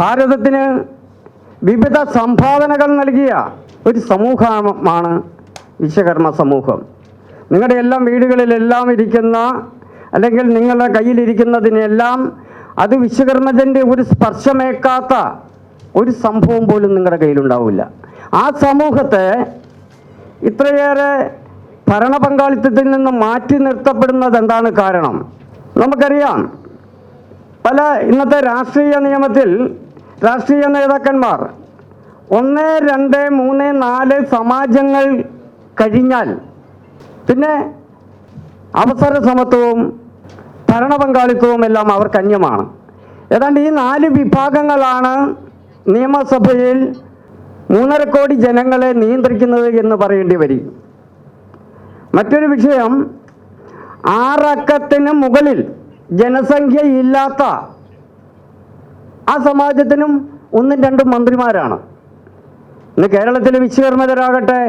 ഭാരതത്തിന് വിവിധ സംഭാവനകൾ നൽകിയ ഒരു സമൂഹമാണ് വിശ്വകർമ്മ സമൂഹം. നിങ്ങളുടെ എല്ലാം വീടുകളിലെല്ലാം ഇരിക്കുന്ന അല്ലെങ്കിൽ നിങ്ങളുടെ കയ്യിലിരിക്കുന്നതിനെല്ലാം അത് വിശ്വകർമ്മജൻ്റെ ഒരു സ്പർശമേക്കാത്ത ഒരു സംഭവം പോലും നിങ്ങളുടെ കയ്യിലുണ്ടാവില്ല. ആ സമൂഹത്തെ ഇത്രയേറെ ഭരണ പങ്കാളിത്തത്തിൽ നിന്ന് മാറ്റി നിർത്തപ്പെടുന്നത് എന്താണ് കാരണം? നമുക്കറിയാം, പല ഇന്നത്തെ രാഷ്ട്രീയ നിയമത്തിൽ രാഷ്ട്രീയ നേതാക്കന്മാർ 1, 2, 3, 4 സമാജങ്ങൾ കഴിഞ്ഞാൽ പിന്നെ അവസര സമത്വവും ഭരണ പങ്കാളിത്തവും എല്ലാം അവർക്ക് അന്യമാണ്. ഏതാണ്ട് ഈ 4 വിഭാഗങ്ങളാണ് നിയമസഭയിൽ 3.5 കോടി ജനങ്ങളെ നിയന്ത്രിക്കുന്നത് എന്ന് പറയേണ്ടി വരും. മറ്റൊരു വിഷയം, 6 അക്കത്തിന് മുകളിൽ ജനസംഖ്യയില്ലാത്ത ആ സമാജത്തിനും 1, 2 മന്ത്രിമാരാണ്. ഇന്ന് കേരളത്തിലെ വിശ്വകർമ്മജരാകട്ടെ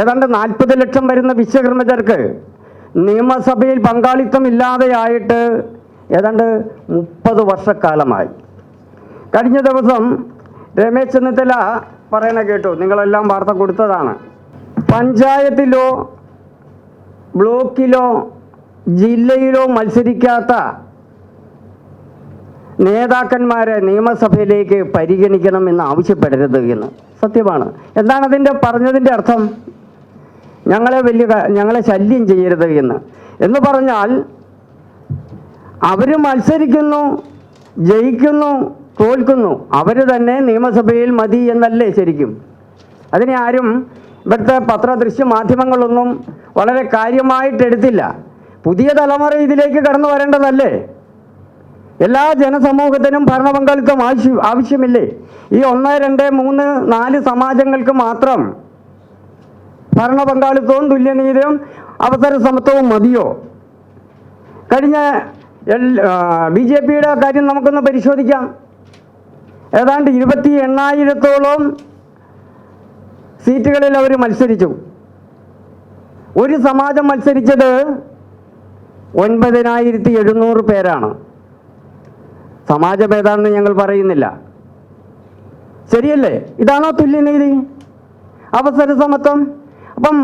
ഏതാണ്ട് 40 ലക്ഷം വരുന്ന വിശ്വകർമ്മജർക്ക് നിയമസഭയിൽ പങ്കാളിത്തം ഇല്ലാതെയായിട്ട് ഏതാണ്ട് 30 വർഷക്കാലമായി. കഴിഞ്ഞ ദിവസം രമേശ് ചെന്നിത്തല പറയണ കേട്ടു, നിങ്ങളെല്ലാം വാർത്ത കൊടുത്തതാണ്. പഞ്ചായത്തിലോ ബ്ലോക്കിലോ ജില്ലയിലോ മത്സരിക്കാത്ത നേതാക്കന്മാരെ നിയമസഭയിലേക്ക് പരിഗണിക്കണമെന്ന് ആവശ്യപ്പെടരുത് എന്ന്. സത്യമാണ്. എന്താണ് അതിൻ്റെ പറഞ്ഞതിൻ്റെ അർത്ഥം? ഞങ്ങളെ ശല്യം ചെയ്യരുത് എന്ന് പറഞ്ഞാൽ അവർ മത്സരിക്കുന്നു, ജയിക്കുന്നു, തോൽക്കുന്നു, അവർ തന്നെ നിയമസഭയിൽ മതി എന്നല്ലേ ശരിക്കും? അതിനെ ആരും ഇവിടുത്തെ പത്രദൃശ്യ മാധ്യമങ്ങളൊന്നും വളരെ കാര്യമായിട്ടെടുത്തില്ല. പുതിയ തലമുറ ഇതിലേക്ക് കടന്നു വരേണ്ടതല്ലേ? എല്ലാ ജനസമൂഹത്തിനും ഭരണ പങ്കാളിത്തം ആവശ്യമില്ലേ? ഈ 1, 2, 3, 4 സമാജങ്ങൾക്ക് മാത്രം ഭരണ പങ്കാളിത്തവും തുല്യനീതിയും അവസര സമത്വവും മതിയോ? കഴിഞ്ഞ BJPയുടെ കാര്യം നമുക്കൊന്ന് പരിശോധിക്കാം. ഏതാണ്ട് 28,000-ഓളം സീറ്റുകളിൽ അവർ മത്സരിച്ചു. ഒരു സമാജം മത്സരിച്ചത് 9,700 പേരാണ്. സമാജം ഏതാണെന്ന് ഞങ്ങൾ പറയുന്നില്ല. ശരിയല്ലേ? ഇതാണോ തുല്യനീതി, അവസര സമത്വം? അപ്പം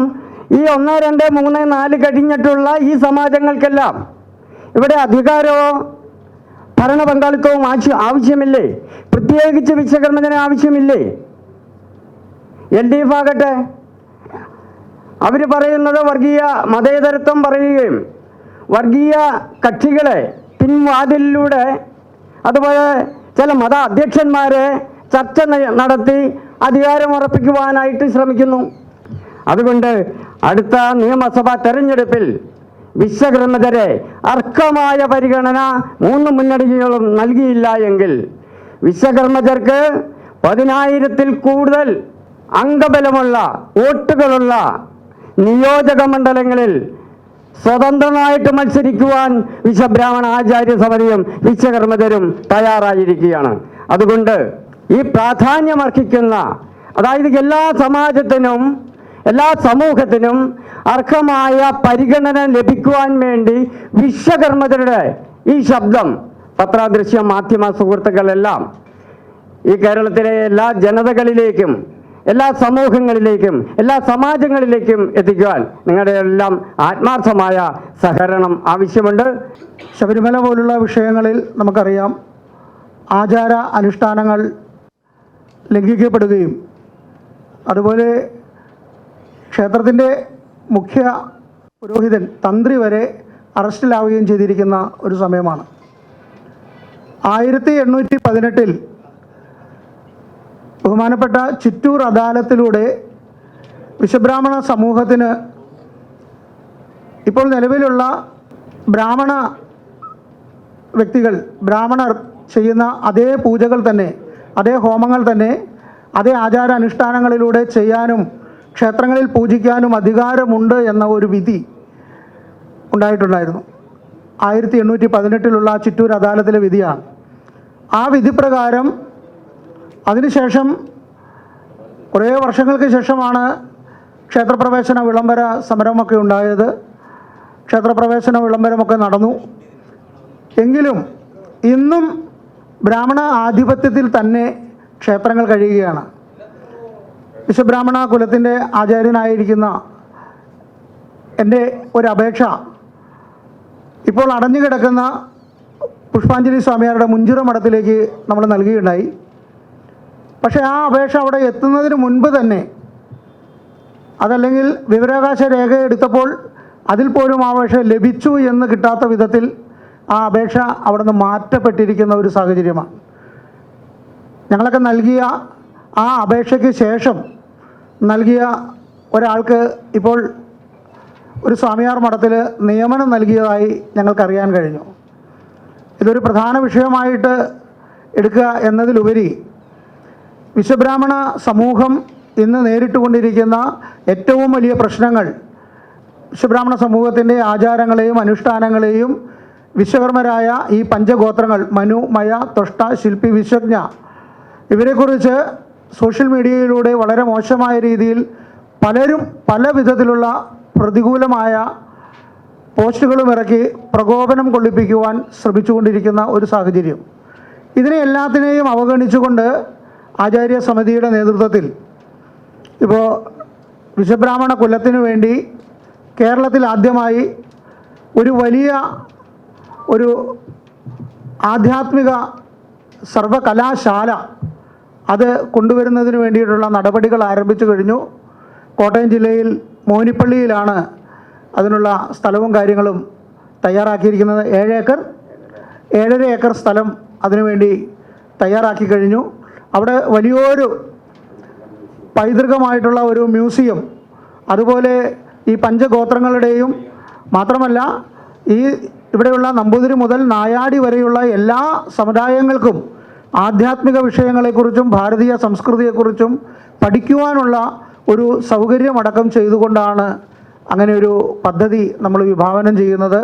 ഈ 1, 2, 3, 4 കഴിഞ്ഞിട്ടുള്ള ഈ സമാജങ്ങൾക്കെല്ലാം ഇവിടെ അധികാരമോ ഭരണ പങ്കാളിത്തവും ആവശ്യമില്ലേ? പ്രത്യേകിച്ച് വിശ്വകർമ്മജന ആവശ്യമില്ലേ? LDF ആകട്ടെ, അവർ പറയുന്നത് വർഗീയ മതേതരത്വം പറയുകയും വർഗീയ കക്ഷികളെ പിൻവാതിലിലൂടെ അതുപോലെ ചില മത അധ്യക്ഷന്മാരെ ചർച്ച നടത്തി അധികാരമുറപ്പിക്കുവാനായിട്ട് ശ്രമിക്കുന്നു. അതുകൊണ്ട് അടുത്ത നിയമസഭാ തെരഞ്ഞെടുപ്പിൽ വിശ്വകർമ്മജരെ അർഹമായ പരിഗണന 3 മുന്നണികളും നൽകിയില്ല എങ്കിൽ വിശ്വകർമ്മജർക്ക് 10,000-ൽ കൂടുതൽ അംഗബലമുള്ള വോട്ടുകളുള്ള നിയോജക മണ്ഡലങ്ങളിൽ സ്വതന്ത്രമായിട്ട് മത്സരിക്കുവാൻ വിശ്വബ്രാഹ്മണ ആചാര്യ സമിതിയും വിശ്വകർമ്മജരും തയ്യാറായിരിക്കുകയാണ്. അതുകൊണ്ട് ഈ പ്രാധാന്യമർഹിക്കുന്ന, അതായത് എല്ലാ സമാജത്തിനും എല്ലാ സമൂഹത്തിനും അർഹമായ പരിഗണന ലഭിക്കുവാൻ വേണ്ടി വിശ്വകർമ്മജരുടെ ഈ ശബ്ദം പത്രദൃശ്യ മാധ്യമ സുഹൃത്തുക്കളെല്ലാം ഈ കേരളത്തിലെ എല്ലാ ജനതകളിലേക്കും എല്ലാ സമൂഹങ്ങളിലേക്കും എല്ലാ സമാജങ്ങളിലേക്കും എത്തിക്കുവാൻ നിങ്ങളുടെ എല്ലാം ആത്മാർത്ഥമായ സഹകരണം ആവശ്യമുണ്ട്. ശബരിമല പോലുള്ള വിഷയങ്ങളിൽ നമുക്കറിയാം, ആചാര അനുഷ്ഠാനങ്ങൾ ലംഘിക്കപ്പെടുകയും അതുപോലെ ക്ഷേത്രത്തിൻ്റെ മുഖ്യ പുരോഹിതൻ, തന്ത്രി വരെ അറസ്റ്റിലാവുകയും ചെയ്തിരിക്കുന്ന ഒരു സമയമാണ്. 1818 ബഹുമാനപ്പെട്ട ചിറ്റൂർ അദാലത്തിലൂടെ വിശ്വബ്രാഹ്മണ സമൂഹത്തിന് ഇപ്പോൾ നിലവിലുള്ള ബ്രാഹ്മണ വ്യക്തികൾ, ബ്രാഹ്മണർ ചെയ്യുന്ന അതേ പൂജകൾ തന്നെ, അതേ ഹോമങ്ങൾ തന്നെ, അതേ ആചാര അനുഷ്ഠാനങ്ങളിലൂടെ ചെയ്യാനും ക്ഷേത്രങ്ങളിൽ പൂജിക്കാനും അധികാരമുണ്ട് എന്ന ഒരു വിധി ഉണ്ടായിട്ടുണ്ടായിരുന്നു. 1818 ചിറ്റൂർ അദാലത്തിലെ വിധിയാണ്. ആ വിധി പ്രകാരം അതിനുശേഷം കുറേ വർഷങ്ങൾക്ക് ശേഷമാണ് ക്ഷേത്രപ്രവേശന വിളംബര സമരമൊക്കെ ഉണ്ടായത്. ക്ഷേത്രപ്രവേശന വിളംബരമൊക്കെ നടന്നു. എങ്കിലും ഇന്നും ബ്രാഹ്മണ ആധിപത്യത്തിൽ തന്നെ ക്ഷേത്രങ്ങൾ കഴിയുകയാണ്. വിശ്വബ്രാഹ്മണ കുലത്തിൻ്റെ ആചാര്യനായിരിക്കുന്ന എൻ്റെ ഒരപേക്ഷ ഇപ്പോൾ അടഞ്ഞുകിടക്കുന്ന പുഷ്പാഞ്ജലി സ്വാമിയാരുടെ മുഞ്ചിറ മഠത്തിലേക്ക് നമ്മൾ നൽകുകയുണ്ടായി. പക്ഷേ ആ അപേക്ഷ അവിടെ എത്തുന്നതിന് മുൻപ് തന്നെ, അതല്ലെങ്കിൽ വിവരാവകാശ രേഖ എടുത്തപ്പോൾ അതിൽ പോലും ആ അപേക്ഷ ലഭിച്ചു എന്ന് കിട്ടാത്ത വിധത്തിൽ ആ അപേക്ഷ അവിടെ നിന്ന് മാറ്റപ്പെട്ടിരിക്കുന്ന ഒരു സാഹചര്യമാണ്. ഞങ്ങളൊക്കെ നൽകിയ ആ അപേക്ഷയ്ക്ക് ശേഷം നൽകിയ ഒരാൾക്ക് ഇപ്പോൾ ഒരു സ്വാമിയാർ മഠത്തിൽ നിയമനം നൽകിയതായി ഞങ്ങൾക്കറിയാൻ കഴിഞ്ഞു. ഇതൊരു പ്രധാന വിഷയമായിട്ട് എടുക്കുക എന്നതിലുപരി വിശ്വബ്രാഹ്മണ സമൂഹം ഇന്ന് നേരിട്ടുകൊണ്ടിരിക്കുന്ന ഏറ്റവും വലിയ പ്രശ്നങ്ങൾ വിശ്വബ്രാഹ്മണ സമൂഹത്തിൻ്റെ ആചാരങ്ങളെയും അനുഷ്ഠാനങ്ങളെയും വിശ്വകർമ്മരായ ഈ പഞ്ചഗോത്രങ്ങൾ മനു, മയ, തൊഷ്ട, ശില്പി, വിശ്വജ്ഞ ഇവരെക്കുറിച്ച് സോഷ്യൽ മീഡിയയിലൂടെ വളരെ മോശമായ രീതിയിൽ പലരും പല വിധത്തിലുള്ള പ്രതികൂലമായ പോസ്റ്റുകളും ഇറക്കി പ്രകോപനം കൊള്ളിപ്പിക്കുവാൻ ശ്രമിച്ചുകൊണ്ടിരിക്കുന്ന ഒരു സാഹചര്യം. ഇതിനെ എല്ലാത്തിനെയും അവഗണിച്ചുകൊണ്ട് ആചാര്യ സമിതിയുടെ നേതൃത്വത്തിൽ ഇപ്പോൾ വിശ്വബ്രാഹ്മണ കുലത്തിനു വേണ്ടി കേരളത്തിൽ ആദ്യമായി ഒരു വലിയ ഒരു ആധ്യാത്മിക സർവകലാശാല അത് കൊണ്ടുവരുന്നതിന് വേണ്ടിയിട്ടുള്ള നടപടികൾ ആരംഭിച്ചു കഴിഞ്ഞു. കോട്ടയം ജില്ലയിൽ മോനിപ്പള്ളിയിലാണ് അതിനുള്ള സ്ഥലവും കാര്യങ്ങളും തയ്യാറാക്കിയിരിക്കുന്നത്. 7 ഏക്കർ സ്ഥലം അതിനുവേണ്ടി തയ്യാറാക്കി കഴിഞ്ഞു. അവിടെ വലിയൊരു പൈതൃകമായിട്ടുള്ള ഒരു മ്യൂസിയം, അതുപോലെ ഈ പഞ്ചഗോത്രങ്ങളുടെയും മാത്രമല്ല ഈ ഇവിടെയുള്ള നമ്പൂതിരി മുതൽ നായാടി വരെയുള്ള എല്ലാ സമുദായങ്ങൾക്കും ആധ്യാത്മിക വിഷയങ്ങളെക്കുറിച്ചും ഭാരതീയ സംസ്കൃതിയെക്കുറിച്ചും പഠിക്കുവാനുള്ള ഒരു സൗകര്യമടക്കം ചെയ്തുകൊണ്ടാണ് അങ്ങനെ ഒരു പദ്ധതി നമ്മൾ വിഭാവനം ചെയ്യുന്നത്.